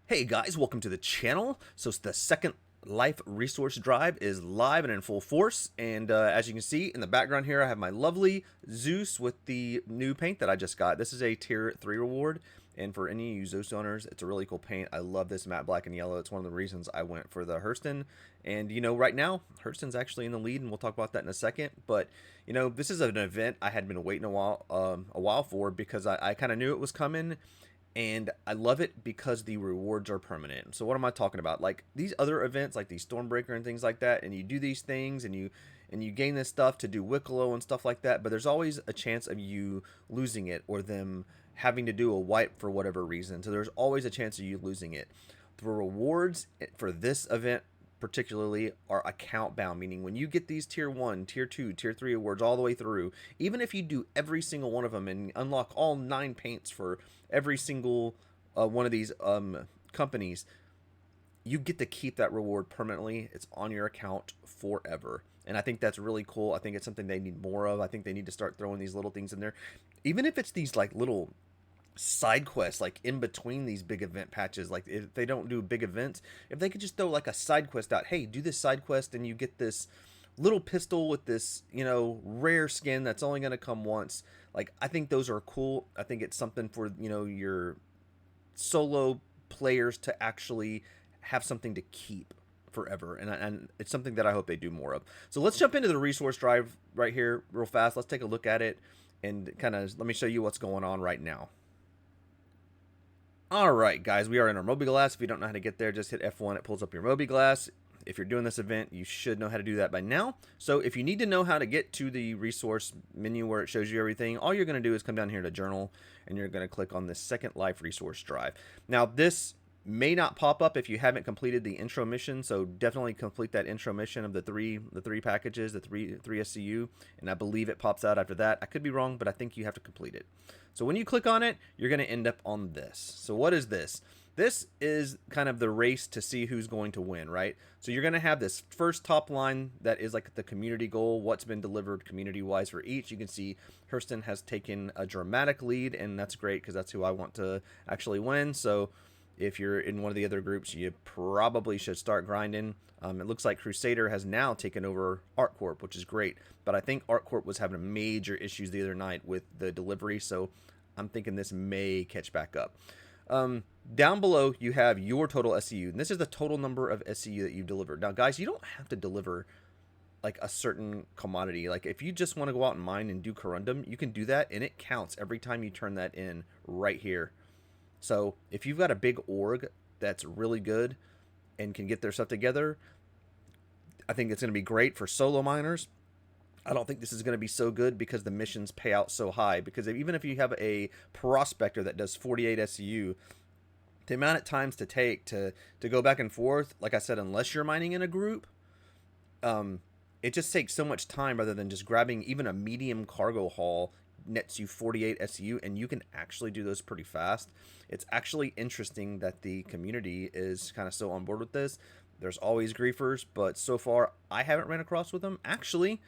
Hey guys, welcome to the channel. So the second life resource drive is live and in full force, and as you can see in the background here, I have my lovely Zeus with the new paint that I just got. This is a tier 3 reward, and for any of you Zeus owners, it's a really cool paint. I love this matte black and yellow. It's one of the reasons I went for the Hurston, and right now Hurston's actually in the lead, and we'll talk about that in a second. But this is an event I had been waiting a while for, because I kind of knew it was coming, and I love it because the rewards are permanent. So what am I talking about? Like these other events, like these Stormbreaker and things like that, and you do these things, and you gain this stuff to do Wicklow and stuff like that, but there's always a chance of you losing it, or them having to do a wipe for whatever reason. So there's always a chance of you losing it. The rewards for this event particularly are account bound, meaning when you get these tier 1, tier 2, tier 3 awards all the way through, even if you do every single one of them and unlock all 9 paints for every single one of these companies, you get to keep that reward permanently. It's on your account forever, and I think that's really cool. I think it's something they need more of. I think they need to start throwing these little things in there, even if it's these like little side quests, like in between these big event patches. Like if they don't do big events, if they could just throw like a side quest out, hey, do this side quest and you get this little pistol with this rare skin that's only going to come once. Like, I think those are cool. I think it's something for your solo players to actually have something to keep forever, and it's something that I hope they do more of. So let's jump into the resource drive right here real fast. Let's take a look at it and kind of let me show you what's going on right now. Alright guys, we are in our Moby-Glass. If you don't know how to get there, just hit F1, it pulls up your Moby-Glass. If you're doing this event, you should know how to do that by now. So if you need to know how to get to the resource menu where it shows you everything, all you're going to do is come down here to Journal, and you're going to click on this Second Life Resource Drive. Now this may not pop up if you haven't completed the intro mission, so definitely complete that intro mission of the three packages, the three SCU, and I believe it pops out after that. I could be wrong, but I think you have to complete it. So when you click on it, you're going to end up on this. So what is this? This is kind of the race to see who's going to win, right? So you're going to have this first top line that is like the community goal, what's been delivered community-wise for each. You can see Hurston has taken a dramatic lead, and that's great because that's who I want to actually win. So if you're in one of the other groups, you probably should start grinding. It looks like Crusader has now taken over ArtCorp, which is great. But I think ArtCorp was having major issues the other night with the delivery, so I'm thinking this may catch back up. Down below, you have your total SCU, and this is the total number of SCU that you've delivered. Now, guys, you don't have to deliver like a certain commodity. Like if you just want to go out and mine and do corundum, you can do that, and it counts every time you turn that in right here. So if you've got a big org that's really good and can get their stuff together, I think it's going to be great for solo miners. I don't think this is going to be so good because the missions pay out so high. Because even if you have a prospector that does 48 SCU, the amount of times to take to go back and forth, like I said, unless you're mining in a group, it just takes so much time rather than just grabbing even a medium cargo haul nets you 48 SCU, and you can actually do those pretty fast. It's actually interesting that the community is kind of so on board with this. There's always griefers, but so far I haven't ran across with them. Actually,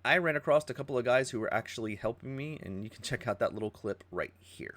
I ran across a couple of guys who were actually helping me, and you can check out that little clip right here.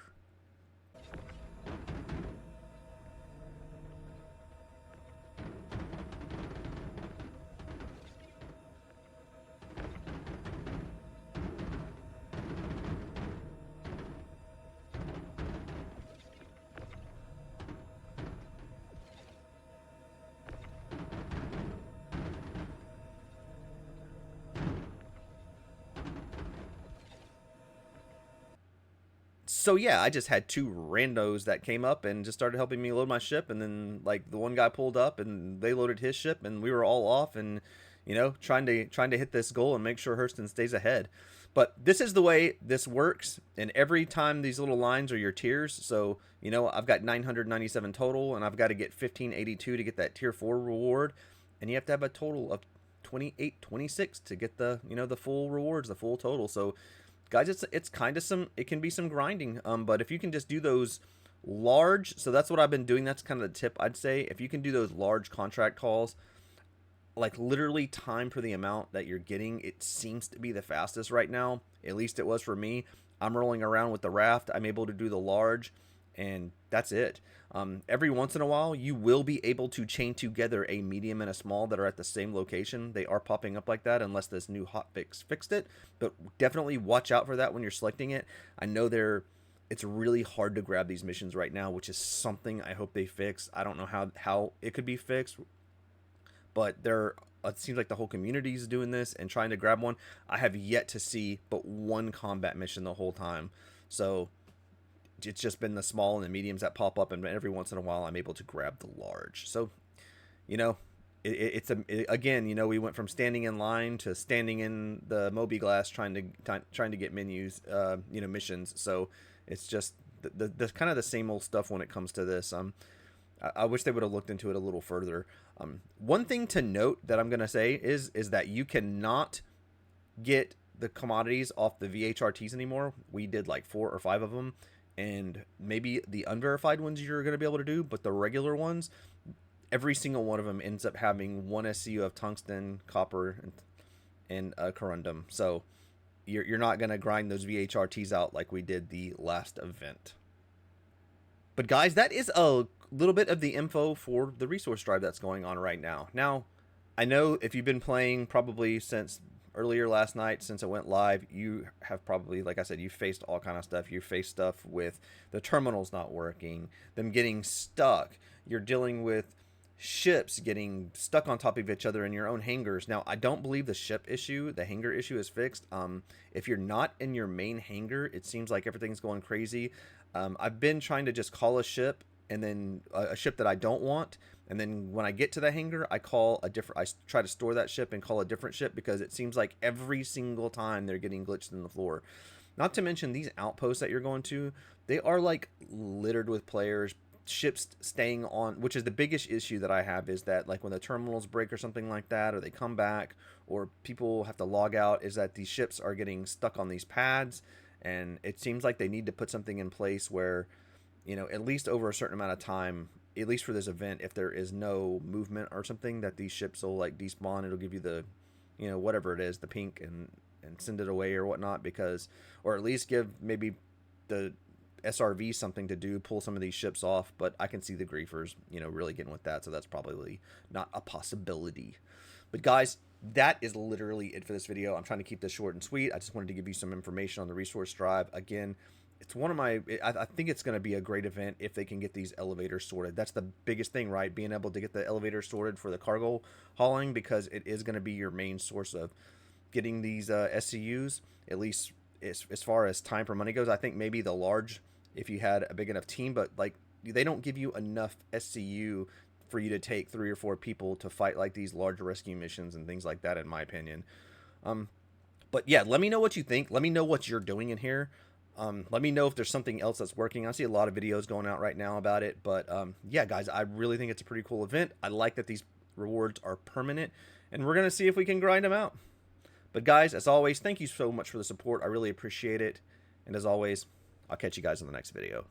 So yeah, I just had two randos that came up and just started helping me load my ship, and then like the one guy pulled up and they loaded his ship, and we were all off, and trying to hit this goal and make sure Hurston stays ahead. But this is the way this works, and every time these little lines are your tiers. So I've got 997 total, and I've got to get 1582 to get that tier 4 reward, and you have to have a total of 2826 to get the the full rewards, the full total. So guys, it's kind of it can be some grinding, but if you can just do those large, so that's what I've been doing, that's kind of the tip I'd say. If you can do those large contract calls, like literally time for the amount that you're getting, it seems to be the fastest right now. At least it was for me. I'm rolling around with the raft, I'm able to do the large, and that's it. Every once in a while, you will be able to chain together a medium and a small that are at the same location. They are popping up like that unless this new hotfix fixed it, but definitely watch out for that when you're selecting it. I know it's really hard to grab these missions right now, which is something I hope they fix. I don't know how it could be fixed, but it seems like the whole community is doing this and trying to grab one. I have yet to see but one combat mission the whole time. So it's just been the small and the mediums that pop up, and every once in a while I'm able to grab the large. So, you know, again, you know, we went from standing in line to standing in the Moby Glass trying to get menus, you know, missions. So it's just the kind of the same old stuff when it comes to this. I wish they would have looked into it a little further. One thing to note that I'm gonna say is that you cannot get the commodities off the VHRTs anymore. We did like 4 or 5 of them, and maybe the unverified ones you're going to be able to do, but the regular ones, every single one of them ends up having 1 SCU of tungsten, copper, and corundum. So you're not going to grind those VHRTs out like we did the last event. But guys, that is a little bit of the info for the resource drive that's going on right now. Now, I know if you've been playing probably since earlier last night, since it went live, you have probably, like I said, you faced all kind of stuff. You faced stuff with the terminals not working, them getting stuck. You're dealing with ships getting stuck on top of each other in your own hangars. Now, I don't believe the ship issue, the hangar issue, is fixed. If you're not in your main hangar, it seems like everything's going crazy. I've been trying to just call a ship, and then a ship that I don't want, and then when I get to the hangar, I try to store that ship and call a different ship, because it seems like every single time they're getting glitched in the floor. Not to mention these outposts that you're going to, they are like littered with players, ships staying on, which is the biggest issue that I have, is that like when the terminals break or something like that, or they come back, or people have to log out, is that these ships are getting stuck on these pads, and it seems like they need to put something in place where, you know, at least over a certain amount of time, at least for this event, if there is no movement or something, that these ships will like despawn. It'll give you the, you know, whatever it is, the pink, and send it away or whatnot, because, or at least give maybe the SRV something to do, pull some of these ships off. But I can see the griefers, you know, really getting with that, so that's probably not a possibility. But guys, that is literally it for this video. I'm trying to keep this short and sweet. I just wanted to give you some information on the resource drive. Again, it's one of my, I think it's going to be a great event if they can get these elevators sorted. That's the biggest thing, right? Being able to get the elevators sorted for the cargo hauling, because it is going to be your main source of getting these SCUs, at least as far as time for money goes. I think maybe the large, if you had a big enough team, but like they don't give you enough SCU for you to take 3 or 4 people to fight like these large rescue missions and things like that, in my opinion. But yeah, let me know what you think. Let me know what you're doing in here. Let me know if there's something else that's working. I see a lot of videos going out right now about it, but yeah, guys, I really think it's a pretty cool event. I like that these rewards are permanent, and we're gonna see if we can grind them out. But guys, as always, thank you so much for the support. I really appreciate it, and as always, I'll catch you guys in the next video.